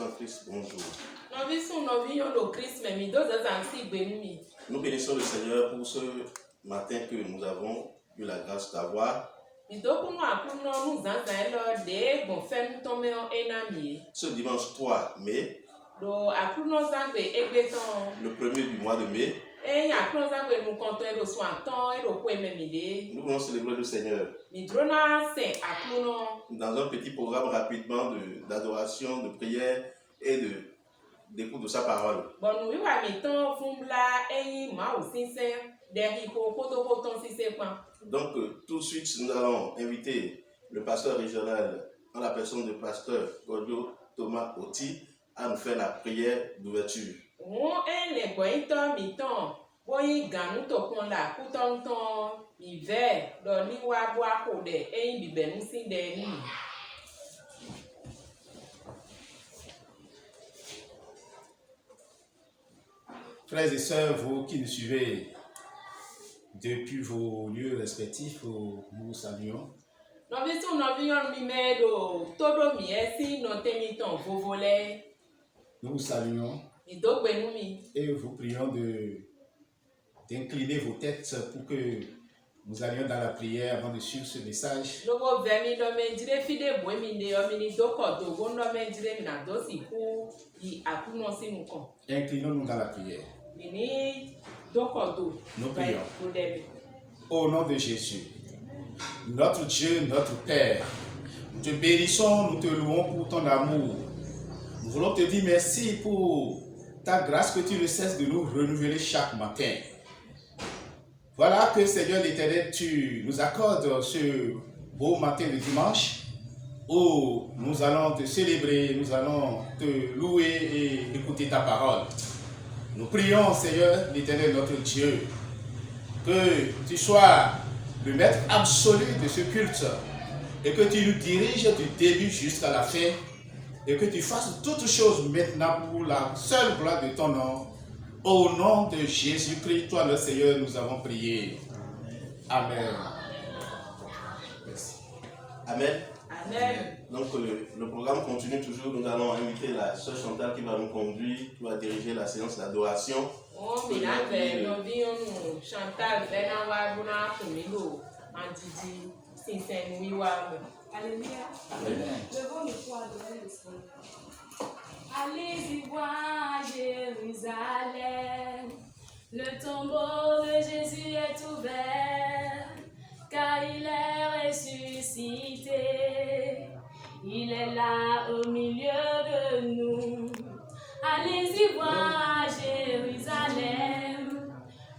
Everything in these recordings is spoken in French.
sœurs en Christ, bonjour. Nous bénissons le Seigneur pour ce matin que nous avons eu la grâce d'avoir. Ce dimanche 3 mai, le premier du mois de mai, nous voulons célébrer le Seigneur dans un petit programme rapidement d'adoration, de prière et d'écoute de sa parole. Donc tout de suite nous allons inviter le pasteur régional en la personne du pasteur Godio Thomas Oti à nous faire la prière d'ouverture. Frères et sœurs, vous qui nous suivez depuis vos lieux respectifs, nous vous saluons. Nous vous saluons et vous prions d'incliner vos têtes pour que nous allions dans la prière avant de suivre ce message. Inclinons-nous dans la prière. Nous prions. Au nom de Jésus, notre Dieu, notre Père, nous te bénissons, nous te louons pour ton amour. Nous voulons te dire merci pour ta grâce que tu ne cesses de nous renouveler chaque matin. Voilà que Seigneur l'Éternel, tu nous accordes ce beau matin de dimanche où nous allons te célébrer, nous allons te louer et écouter ta parole. Nous prions, Seigneur l'Éternel, notre Dieu, que tu sois le maître absolu de ce culte et que tu nous diriges du début jusqu'à la fin et que tu fasses toutes choses maintenant pour la seule gloire de ton nom. Au nom de Jésus-Christ, toi le Seigneur, nous avons prié. Amen. Merci. Amen. Amen. Donc le programme continue toujours. Nous allons inviter la sœur Chantal qui va nous conduire, qui va diriger la séance d'adoration. Alléluia. Levons le poids de l'esprit. Allez-y voir Jérusalem, le tombeau de Jésus est ouvert, car il est ressuscité. Il est là au milieu de nous. Allez-y voir Jérusalem,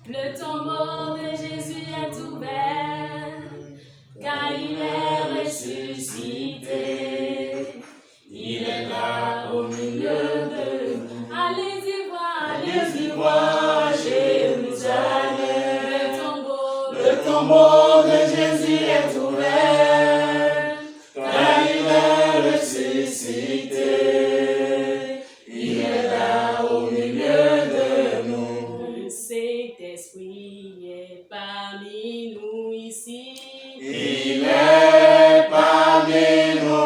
le tombeau de Jésus est ouvert, car il est ressuscité. Il est là au milieu de nous. Allez-y voir Jérusalem, le tombeau de Jésus est ouvert, car il est ressuscité. Il est là au milieu de nous. Le Saint-Esprit est parmi nous ici. Il est parmi nous.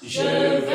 Chante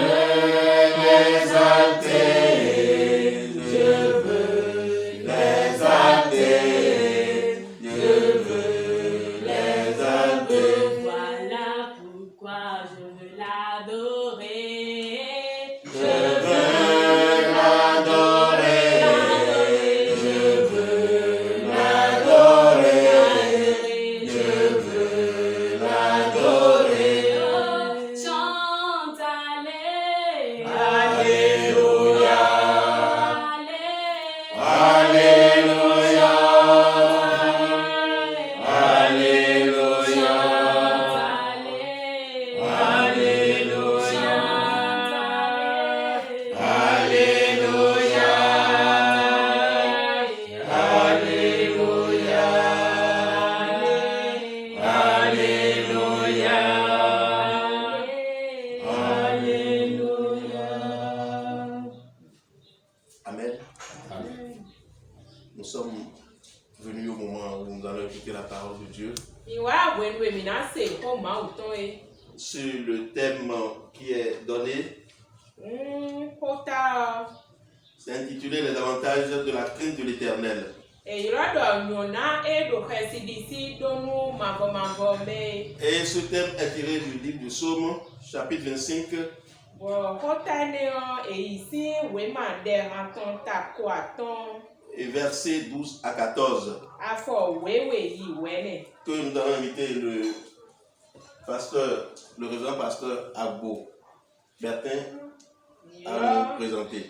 parole de Dieu sur le thème qui est donné. C'est intitulé Les avantages de la crainte de l'Éternel. Et ce thème est tiré du livre de Psaume, chapitre 25. Et versets 12 à 14. Que nous allons inviter le révérend pasteur Agbo Bertin à nous présenter.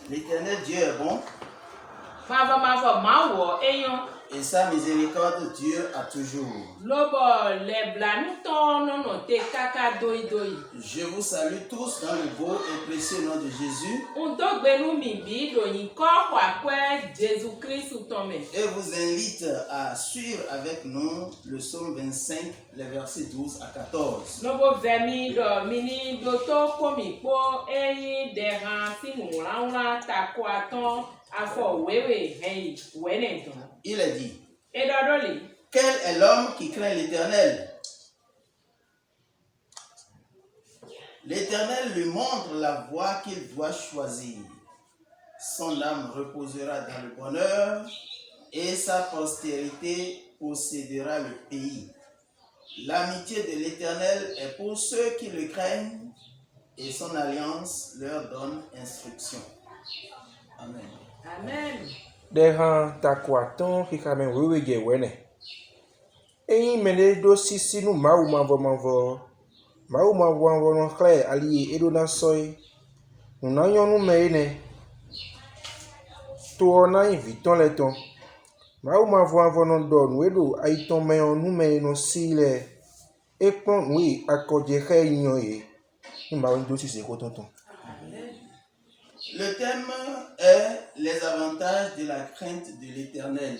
L'Éternel Dieu est bon et sa miséricorde dure à toujours. Je vous salue tous dans le beau et précieux nom de Jésus et vous invite à suivre avec nous le psaume 25, les versets 12 à 14. Il est dit: quel est l'homme qui craint l'Éternel? L'Éternel lui montre la voie qu'il doit choisir. Son âme reposera dans le bonheur et sa postérité possédera le pays. L'amitié de l'Éternel est pour ceux qui le craignent et son alliance leur donne instruction. Amen. Amen. Dehan takwaton hikamen wewe je wene. Eyin mele do sisi nu mau mavo. Mau mavo no kle ali edo na soy. Una yonu meine. To na inviton le ton. Mau mavo no do nu edo aiton me onu me no sile. Ekpon oui akoje khe yan e. Ni ma do sisi ko tonton. Le thème est les avantages de la crainte de l'Éternel.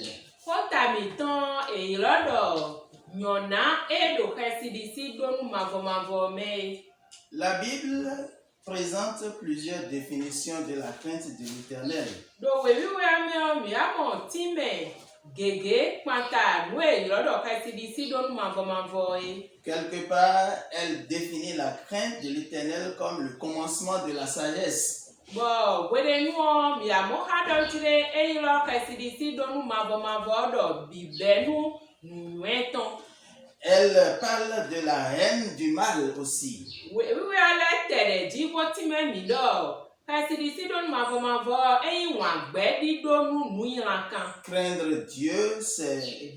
La Bible présente plusieurs définitions de la crainte de l'Éternel. Quelque part, elle définit la crainte de l'Éternel comme le commencement de la sagesse. Elle parle de la haine du mal aussi. Craindre Dieu, c'est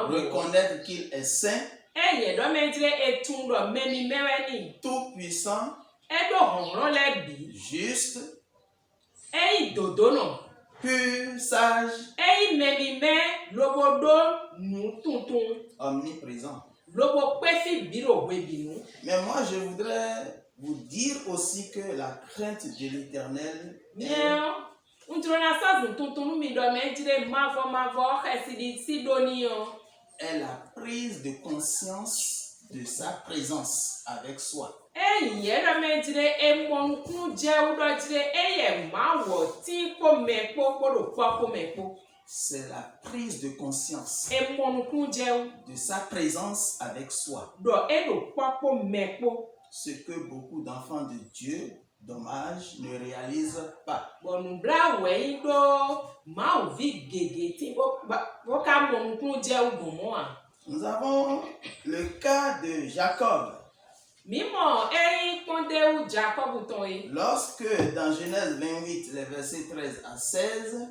reconnaître qu'il est saint, tout puissant, juste, pur, sage, omniprésent. Mais moi, je voudrais vous dire aussi que la crainte de l'Éternel est la prise de conscience de sa présence avec soi. C'est la prise de conscience de sa présence avec soi. Ce que beaucoup d'enfants de Dieu, dommage, ne réalisent pas. Nous avons le cas de Jacob. Lorsque dans Genèse 28, les versets 13 à 16,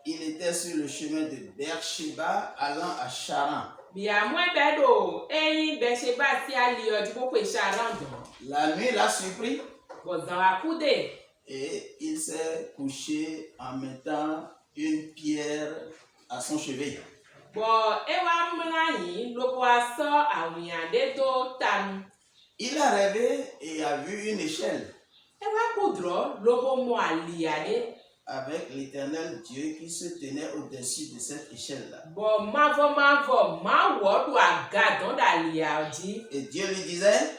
il était sur le chemin de Beersheba allant à Charan. La nuit l'a surpris et il s'est couché en mettant une pierre à son chevet. Il a rêvé et a vu une échelle. avec l'Éternel Dieu qui se tenait au-dessus de cette échelle-là. Bon, mavo, ma wodo aga don dalia di. Et Dieu lui disait,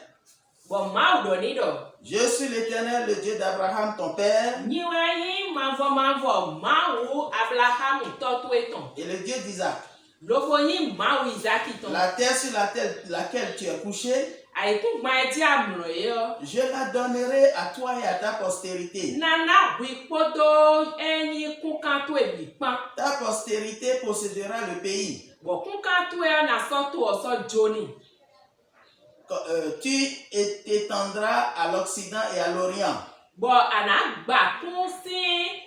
Bon, ma donido. je suis l'Éternel, le Dieu d'Abraham, ton père. Niwayi mavo, ma wo Abraham toto eton. Et le Dieu d'Isaac. Loboyi ma wo Isaac ton. La terre sur laquelle tu es couché, Aiku gba di amro yo. je la donnerai à toi et à ta postérité. Nana wi podo eni kukanto ebi pan. Ta postérité possédera le pays. Bon, kukanto e na soto oso joni. Tu t'étendras à l'Occident et à l'Orient. Bon, ana gba kun si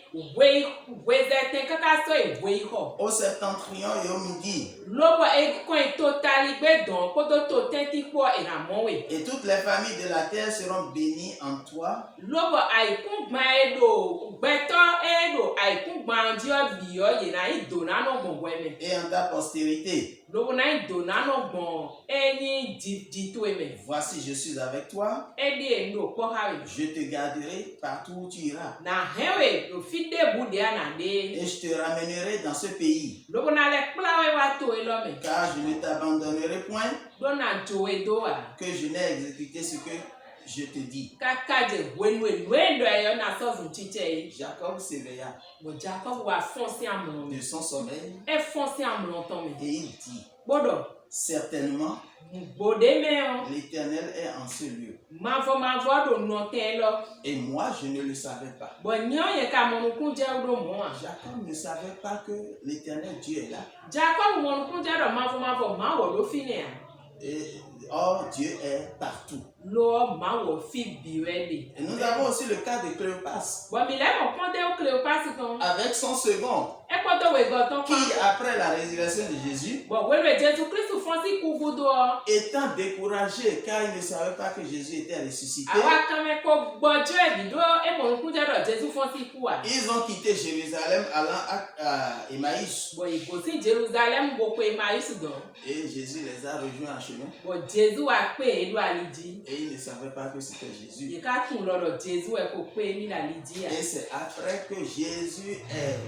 wezete kaka so ewe ho. Au septentrion et au midi. Lobo e ko totali gbe don podo to tenti po e na mowe. Et toutes les familles de la terre seront bénies en toi. Lobo aikun gba edo gbeto edo aikun gba ndio biyo ye na idona no gbonweme. Et en ta postérité. Lobo na idona no gbon eni di to eme. Voici, je suis avec toi. Edi endo ko hawe. Je te garderai partout où tu iras. Na hewe no fide bude ana de. Et je te ramènerai dans ce pays. Lobo na le plawe wa to elome. Car je ne t'abandonnerai point, Dona to edoa. que je n'ai exécuté ce que je te dis. Kaka de wenwendo ayo na so zunchiche. Jacob s'éveilla Bon Jacob wa foncer amlon. de son sommeil E foncer amlon ton me. et il dit, Bodo. certainement, Bode me o. l'Éternel est en ce lieu. Mavo do noten lo. Et moi, je ne le savais pas. Bon nyon ye ka mon kunje do mo a. Jacob ne savait pas que l'Éternel Dieu est là. Jacob mon kunje do mavo ma wo do fine a. Et, or, Dieu est partout. Lo ma wo fi biwede. Et nous avons aussi le cas de Cléopas, Bon mi le mo konde o Cléopas ton. avec son second, E ko to we go ton qui, après la résurrection de Jésus, Bon, oui, mais Jésus Christ fonci kugudo. étant découragé car il ne savait pas que Jésus était ressuscité, Awa kame ko gbojo ebido e mo kunje do Jésus fonci kuwa. ils ont quitté Jérusalem allant à Emmaüs. Bon, il go si Jérusalem go pe Emmaüs do. Et Jésus les a rejoints en chemin. Bon, Jésus a pe edo alidi. Et ils ne savaient pas que c'était Jésus. Ye ka tun loro Jésus e ko pe ni la lidi a. Et c'est après que Jésus ait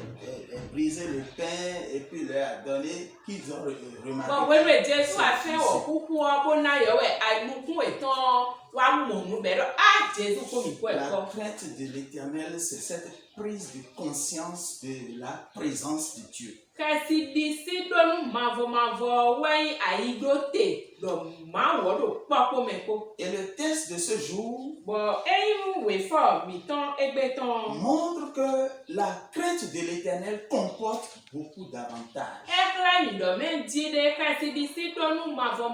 brisé le pain et puis leur a donné qu'ils ont remarqué. Bon, oui, mais Jésus a fait o kuku o bo na yo we ainukun etan wa mo nu be do. Ah, Jésus ko mi ko e La ko. crainte de l'Éternel, c'est cette prise de conscience de la présence de Dieu. Kasi disi donu mavo wei aidote do ma wo do popo me ko. Et le texte de ce jour Bon, eyin we for mi ton egbeton. montre que la crainte de l'Éternel comporte beaucoup d'avantages. Ekla mi do men di de kasi disi donu mavo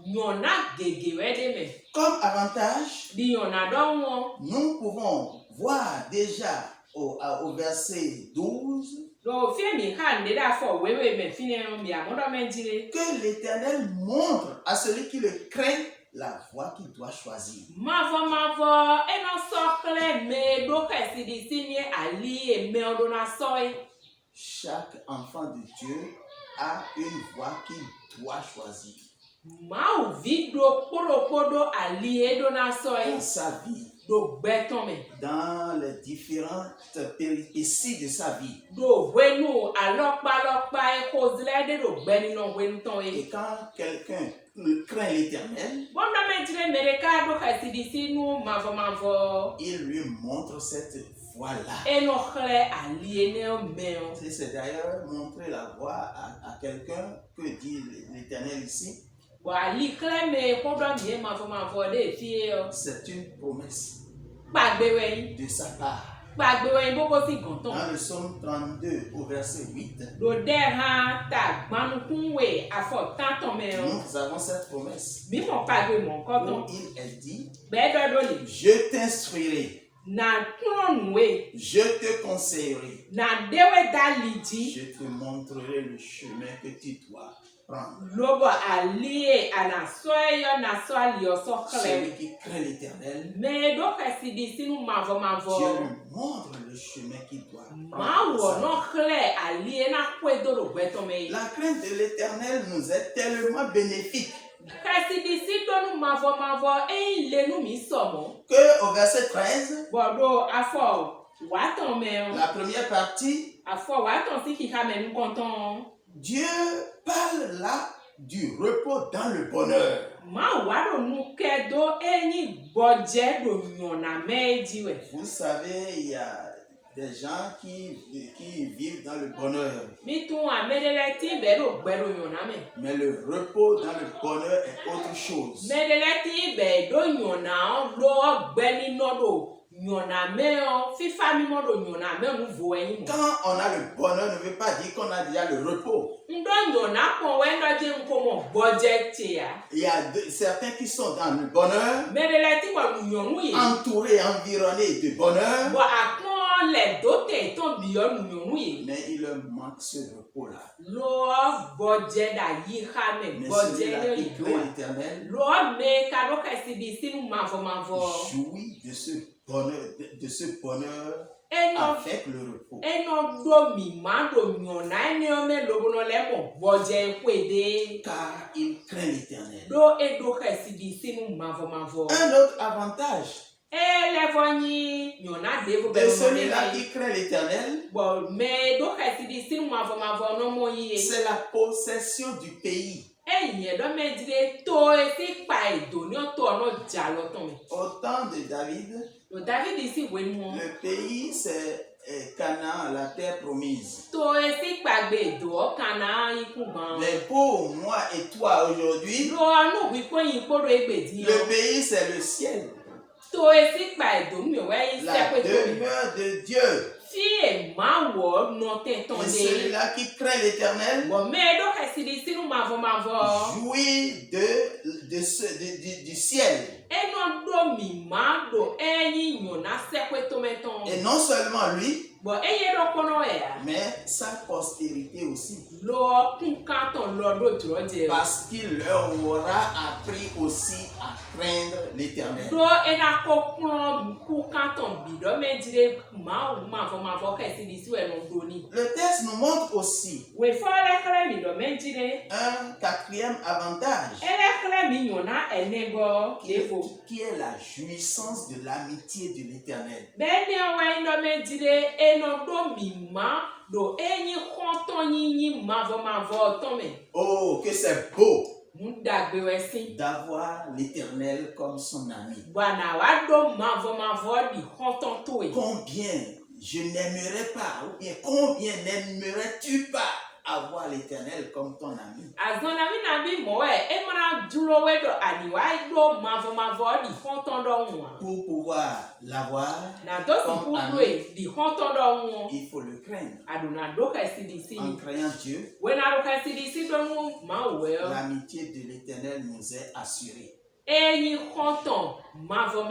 nyona gege we de me. Comme avantage, Di nyona don won. nous pouvons voir déjà au verset 12 Do fi mi kan de da for we me fine mi amodo men di de. que l'Éternel montre à celui qui le craint la voie qu'il doit choisir. Mavo eno sokle me do kasi disi ni ali e me do na soy. Chaque enfant de Dieu a une voie qu'il doit choisir Ma vi do podo ali e do na soy. dans sa vie, Do gbeton me. dans les différentes péripéties de sa vie. Do wenu alokpa e ko zile de do gbeni no wenu ton Et e. quand quelqu'un craint l'Éternel, Bon na me dire mereka do kasi disi nu mavo il lui montre cette voie-là. e no khle ali e ne me. C'est d'ailleurs montrer la voie à quelqu'un que dit l'Éternel ici. Bo ali khle me ko do mi mavo de fi e. C'est une promesse Gbagbe we de sa part. Gbagbe we boko si gonton. Dans le psaume 32 au verset 8, Do de ha ta gbanu kun we afo tanton me. nous avons cette promesse Mi mo pagbe mo où koton. il est dit, Be do li. je t'instruirai, Na kuno we. je te conseillerai, Na dewe da lidi. je te montrerai le chemin que tu dois prendre. Lobo alie ana soyo na so ali oso Celui khle. qui craint l'Éternel, Me do kasi disi nu Dieu mavo. lui montre le chemin qu'il doit Ma wo prendre. no khle alie na kwe do do gbeton me. La crainte de l'Éternel nous est tellement bénéfique Kasi disi do nu mavo e le nu mi somo. que au verset 13, Bodo afo Watan men. La première partie, Afo watan si kika men nou kontan. Dieu parle là du repos dans le bonheur. Ma wado nou kedo eni bodje do nyona me diwe. Vous savez, il y a des gens qui vivent dans le bonheur. Mi tou amedele ti bedo gbedo nyona me. Mais le repos dans le bonheur est autre chose. Medele ti bedo nyona lo gbeni no do. Nyona me o fi fami mo do nyona me nu vo eyin. Quand on a le bonheur, ne veut pas dire qu'on a déjà le repos. Ndo nyona kon we ndo je nko mo budget ya. Il y a certains qui sont dans le bonheur, Medele ti bo nyonu yi. entourés, environnés de bonheur, Bo akon le dote ton biyo nyonu yi. mais il leur manque ce repos-là. Lo budget da yi ha me Mais budget celui-là yo qui yi crée do. l'éternel Lo me ka do ka si di sinu mavo. jouit de ce bonheur Eno avec le repos. eno do mi ma do nyona eni o me lobo no le mo budget kwede. Car il craint l'éternel. Do edo ka si di sinu mavo. Un autre avantage Elevoni nyona devo de celui-là qui craint l'éternel, Bon, me do ka si di sinu mavo no mo yi. c'est la possession du pays. Eyin do me dire to e si pa edo ni o to no jalo ton me. Au temps de David, Do David si we nu. le pays c'est Canaan, la terre promise. To e si pagbe edo o kana iku gan. Mais pour moi et toi aujourd'hui, Lo anu wi ko yin ko do egbedi le o. pays c'est le ciel, To e si pa edo mi we yi se la pe to me. demeure de Dieu. Fi e ma wo no te ton Et de. celui-là qui craint l'éternel Bon, me do ka si di sinu mavo. jouit du ciel. Eno do mi ma do eyin nyona se pe to me ton. Et non seulement lui, Bon, eye do kono ya. mais sa postérité aussi. Lo kun kanton lo do dro je. Parce qu'il leur aura appris aussi à craindre l'éternel. Do ena ko kun ku kanton bi do me dire ma vo ka si di si we no do ni. Le texte nous montre aussi We fo le kre mi do me dire. un quatrième avantage Ele kre mi nyona enego defo. qui est la jouissance de l'amitié de l'éternel. Beni o we do me dire eno do mi ma do enyi konton yin mavo ton me. Oh, que c'est beau Mundagbe we sin. d'avoir l'éternel comme son ami. Bwana wa do mavo di konton to e. Combien je n'aimerais pas, ou bien combien n'aimerais-tu pas avoir l'éternel comme ton ami? Azona mi na bi mo e mara duro we do ani wa do mavo di konton do won. Pour pouvoir l'avoir, Na do si Comme ku ami. do e di konton do won. il faut le craindre. Aduna do ka si di si. En craignant Dieu, We na do ka si di si do nu ma we. l'amitié de l'éternel nous est assurée. Enyi konton mavo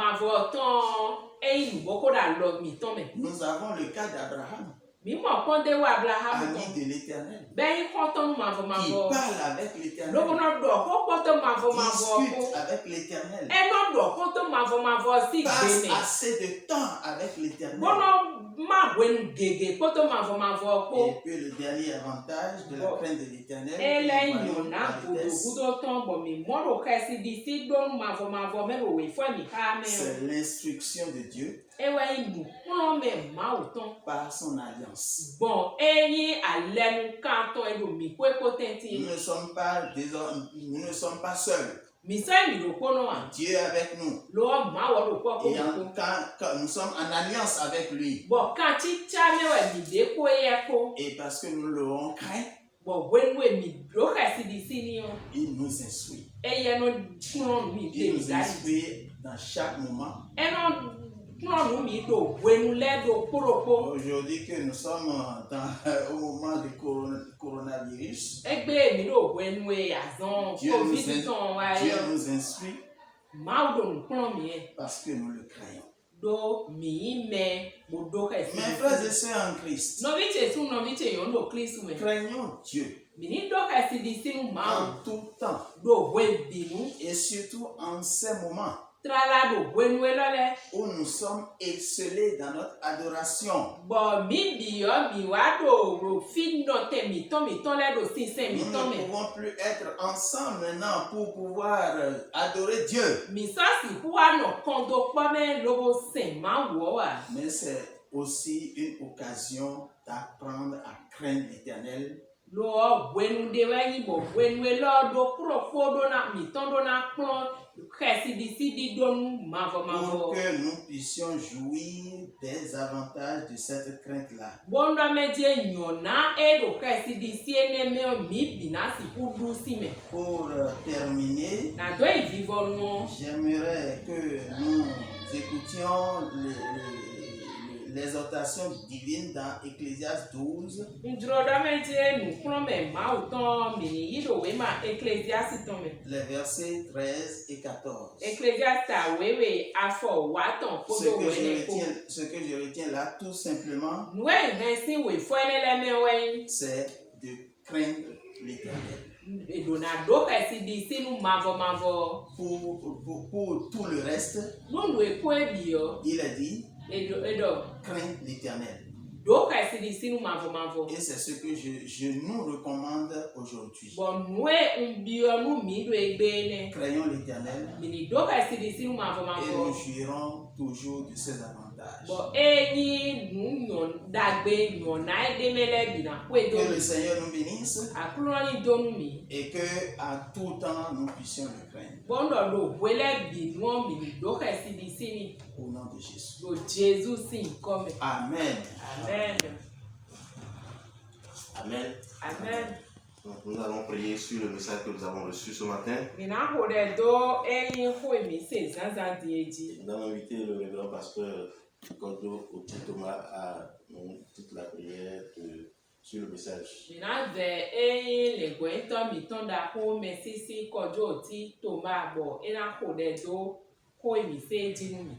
ton eyin boko da lo mi ton me. Nous avons le cas d'Abraham, Mi mo kon de wa Abraham ami ton. de l'éternel, Ben konton mavo. qui parle avec Logo l'éternel, no do ko konton mavo. discute avec l'éternel, Eno do konton mavo si passe gbe me. assez de temps avec l'éternel. Bono ma wen gege konton mavo ko. Et puis le dernier avantage de la Bon. crainte de l'éternel, Ele que nous voyons nyona dans le texte, gudo ton bo mi moro ka si di si don mavo me we fo mi ka me. c'est l'instruction de Dieu Ewe inu kon me ma o ton. par son alliance. Bon, enyi alenu kanton edo mi kwe potenti. Nous ne sommes pas seuls. Mi se mi do kono a. Dieu est avec nous. Lo ma wo do ko Et ko. quand nous sommes en alliance avec lui, Bon, kan ti cha me we mi de ko ye ko. et parce que nous l'aurons craint, Bon, wen we mi do ka si di si ni o. il nous instruit. Eye no kuno mi de Il mi nous dali. instruit dans chaque moment. Eno kuno mi do wenu le do koroko. Aujourd'hui que nous sommes au moment du coronavirus, Egbe mi do wenu e azon Dieu nous, covid ton wa Dieu yo. nous instruit Ma do nu kuno mi e. parce que nous le croyons. Do mi me mo do ka si. Mes frères et sœurs en Christ, No vi che su no vi che yo do Kristu me. craignons Dieu Mini do ka si di si nu ma en tout temps do we binu. et surtout en ces moments Trala do wenu e lole. où nous sommes excellés dans notre adoration. Bon mi bi yo mi wa do ro fin no te mi ton le do sin se mi Nous ton ne me. pouvons plus être ensemble maintenant pour pouvoir adorer Dieu. Mi sa si ku wa no kondo pa me logo sen ma wo wa. Mais c'est aussi une occasion d'apprendre à craindre l'Éternel. Lo gwenu de wenyi bo gwenu lo do kuro fodo na mi tondo na klon kresi di sidi donu mavo mavo. Pour que nous puissions jouir des avantages de cette crainte-là. Bondo medie nyona edo kresi di siene me mi bina si kudu si me. Pour terminer, Na do e vivo no. j'aimerais que nous écoutions l'exhortation divine dans Ecclésiaste 12. Ndrodo medie nu klon me ma uton mi yido we ma Ecclésiaste ton me. Les versets 13 et 14. Ecclésiaste wewe afo waton fodo wene ko. Ce que je retiens là, tout simplement, Noue vensi we fwene le me wen. c'est de craindre l'Éternel. Donado kresi di sinu mavo mavo. Pour tout le reste, Nunu e ko ebio. il a dit, Edo. craindre l'Éternel. Do kresi di sinu mavo mavo. Et c'est ce que je nous recommande aujourd'hui. Bon noue mbio nu mi do egbene. Craignons l'Éternel Mini do kresi di sinu mavo et nous mavo. jouirons toujours de ses avantages. Bon enyi nu nyon dagbe nyona edemele bina ko Que edo. le Seigneur nous bénisse Akuloni donu mi. et que à tout temps nous puissions le craindre. Bon do wele binuo mini do kresi di sini. Au nom de Jésus. Do Jesus sin come. Amen. Amen. Amen. Amen. Donc, nous allons prier sur le message que nous avons reçu ce matin. Mina hore do enyi ho mi se zanza di eji. Nous allons inviter le révérend pasteur Godjo Oti Thomas à nous toute la prière sur le message. Mina ve enyi le gwento mi tonda ho me sisi kojo ti toma bo ena hore do ho mi se eji nu mi.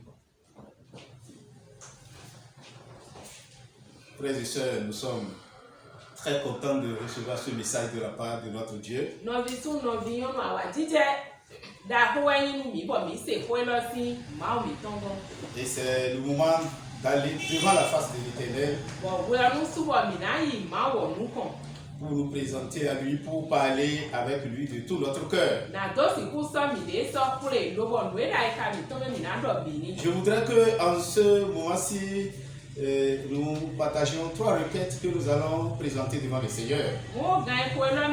Frères et sœurs, nous sommes très contents de recevoir ce message de la part de notre Dieu. Novi su novi yonu awa jije da ho enyi nu mi bo mi se ko lo si ma o mi tongo. Et c'est le moment d'aller devant la face de l'Éternel Bo we nu su bo mi na yi ma wo nu kon. pour nous présenter à lui, pour parler avec lui de tout notre cœur. Na do si ku so mi de so kure lo bo nu e da ka mi tongo mi na do bi ni. Je voudrais que en ce moment-ci, nous partagions 3 requêtes que nous allons présenter devant le Seigneur. Mo gan ko lo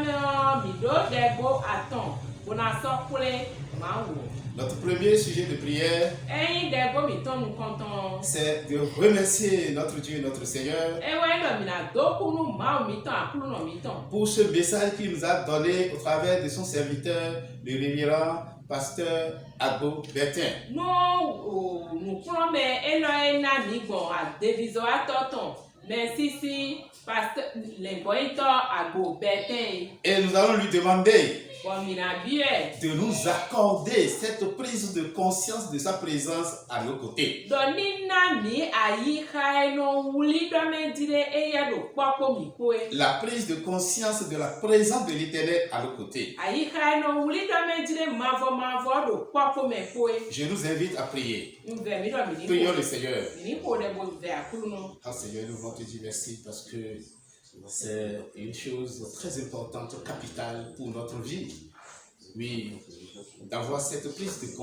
mi do de go aton. Bona so kure ma wo. Notre premier sujet de prière, Ẹyin de go mi ton nu konton. c'est de remercier notre Dieu et notre Seigneur Ewe lo mi na do kunu ma o mi ton akulu no mi ton. pour ce message qu'il nous a donné au travers de son serviteur, le révérend pasteur Agbo Bertin. No nu kuro me elo ena mi gbon a devizo atoton. Mais si pasteur le boito agbo beten. Et nous allons lui demander Bon mi na biye. de nous accorder cette prise de conscience de sa présence à nos côtés. Doni na mi ayi khai no wuli do me dire eya do popo mi koe. La prise de conscience de la présence de l'Éternel à nos côtés. Ayi khai no wuli do me dire mavo do popo me koe. Je nous invite à prier. Mve mi do mi ni. Prions le Seigneur. Ni ko de bo ve akulu no. Ah Seigneur, nous voulons te dire merci parce que c'est une chose très importante, capitale pour notre vie. Oui, d'avoir cette prise de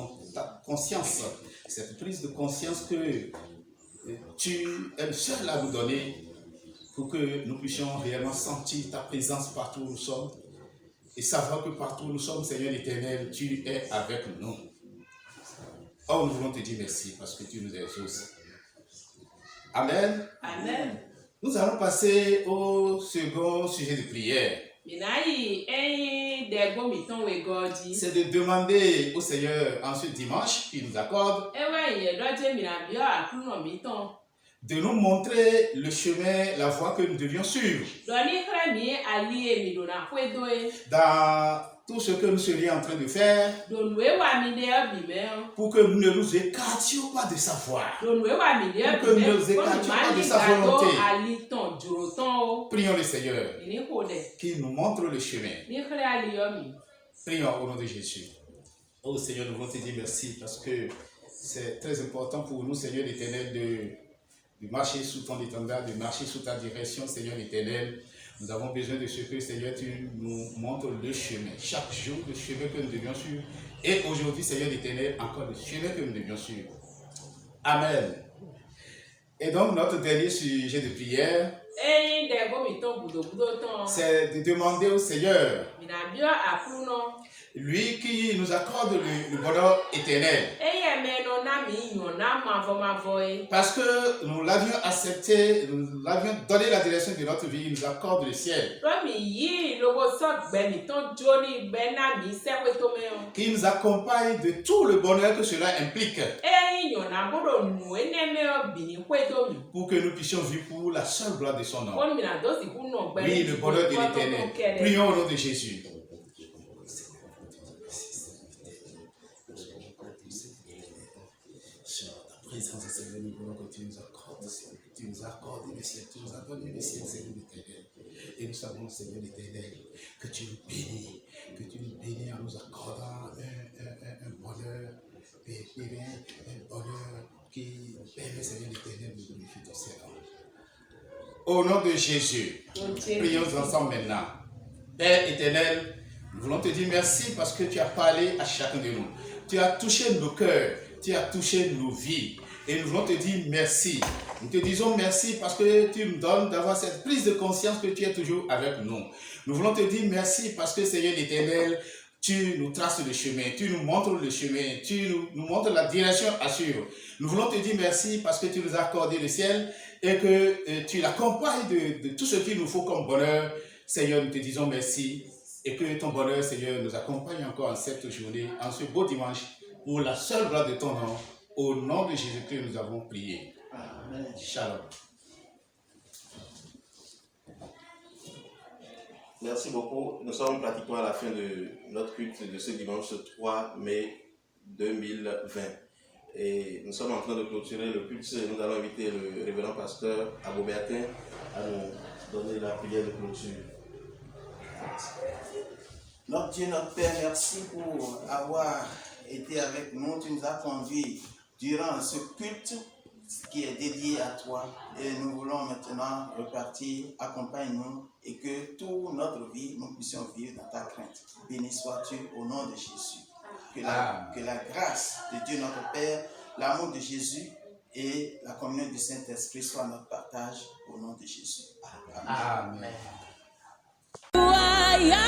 conscience, cette prise de conscience que tu es le seul à nous donner pour que nous puissions réellement sentir ta présence partout où nous sommes et savoir que partout où nous sommes, Seigneur l'Éternel, tu es avec nous. Oh, nous voulons te dire merci parce que tu nous exauces. Amen. Amen. Nous allons passer au second sujet de prière. Minayi ẹyin de go mi ton we godi. C'est de demander au Seigneur en ce dimanche qu'il nous accorde Ewe ye doje mi na bio akulu no mi ton. de nous montrer le chemin, la voie que nous devions suivre Doni kre mi ali e mi do na kwe do e. dans tout ce que nous serions en train de faire Do nu e wa mi de bi me. pour que nous ne nous écartions pas de sa voie. Do nu e wa mi de Pour que bi me. nous écartions pas de sa volonté. Ali ton juro ton o. Prions le Seigneur Ni ko de. qu'il nous montre le chemin. Ni kre ali yo mi. Prions au nom de Jésus. Oh Seigneur, nous voulons te dire merci parce que c'est très important pour nous, Seigneur l'Éternel, de marcher sous ton étendard, de marcher sous ta direction, Seigneur l'Éternel. Nous avons besoin de ce que, Seigneur, tu nous montres le chemin. Chaque jour, le chemin que nous devions suivre. Et aujourd'hui, Seigneur l'Éternel, encore le chemin que nous devions suivre. Amen. Et donc, notre dernier sujet de prière, eyi ɖe gomitɔ budobudo tɔn. c'est de demander au Seigneur, Mina biɔ akulu nɔ. lui qui nous accorde le bonheur éternel. Eyi ɛmɛ nɔ na mi nyɔ na mavɔmavɔ ye. Parce que nous l'avions accepté, nous l'avions donné la direction de notre vie, il nous accorde le ciel. Lɔ mi yi lobo sɔ gbɛmitɔ dzoni gbɛ na mi sɛkoetome o. Qui nous accompagne de tout le bonheur que cela implique. Eyi nyɔ na boɖo nu eneme yɔ bini koetomi. Pour que nous puissions vivre pour la seule gloire de son nom. Ko mina do si ku nɔ gbɛ. Oui, le bonheur de l'éternel. Prions au nom de Jésus. Présence, Seigneur, nous voulons que tu nous accordes, Seigneur, que tu nous accordes le ciel, tu nous as donné le ciel, Seigneur l'éternel. Et nous savons, Seigneur l'éternel, que tu nous bénis en nous accordant un bonheur, un bonheur qui permet, Seigneur l'éternel, de glorifier ton Seigneur. Au nom de Jésus, prions ensemble maintenant. Père éternel, nous voulons te dire merci parce que tu as parlé à chacun de nous. Tu as touché nos cœurs. Tu as touché nos vies et nous voulons te dire merci. Nous te disons merci parce que tu nous donnes d'avoir cette prise de conscience que tu es toujours avec nous. Nous voulons te dire merci parce que Seigneur l'Éternel, tu nous traces le chemin, tu nous montres le chemin, tu nous montres la direction à suivre. Nous voulons te dire merci parce que tu nous as accordé le ciel et que tu l'accompagnes de tout ce qu'il nous faut comme bonheur. Seigneur, nous te disons merci et que ton bonheur, Seigneur, nous accompagne encore en cette journée, en ce beau dimanche. Pour la seule gloire de ton nom, au nom de Jésus-Christ, nous avons prié. Amen. Shalom. Merci beaucoup. Nous sommes pratiquement à la fin de notre culte de ce dimanche 3 mai 2020. Et nous sommes en train de clôturer le culte. Nous allons inviter le révérend pasteur Abo Bertin à nous donner la prière de clôture. Notre Dieu, notre Père, merci pour avoir été avec nous. Tu nous as conduits durant ce culte qui est dédié à toi. Et nous voulons maintenant repartir. Accompagne-nous et que toute notre vie, nous puissions vivre dans ta crainte. Béni sois-tu au nom de Jésus. Que la grâce de Dieu notre Père, l'amour de Jésus et la communion du Saint-Esprit soient notre partage au nom de Jésus. Amen. Amen.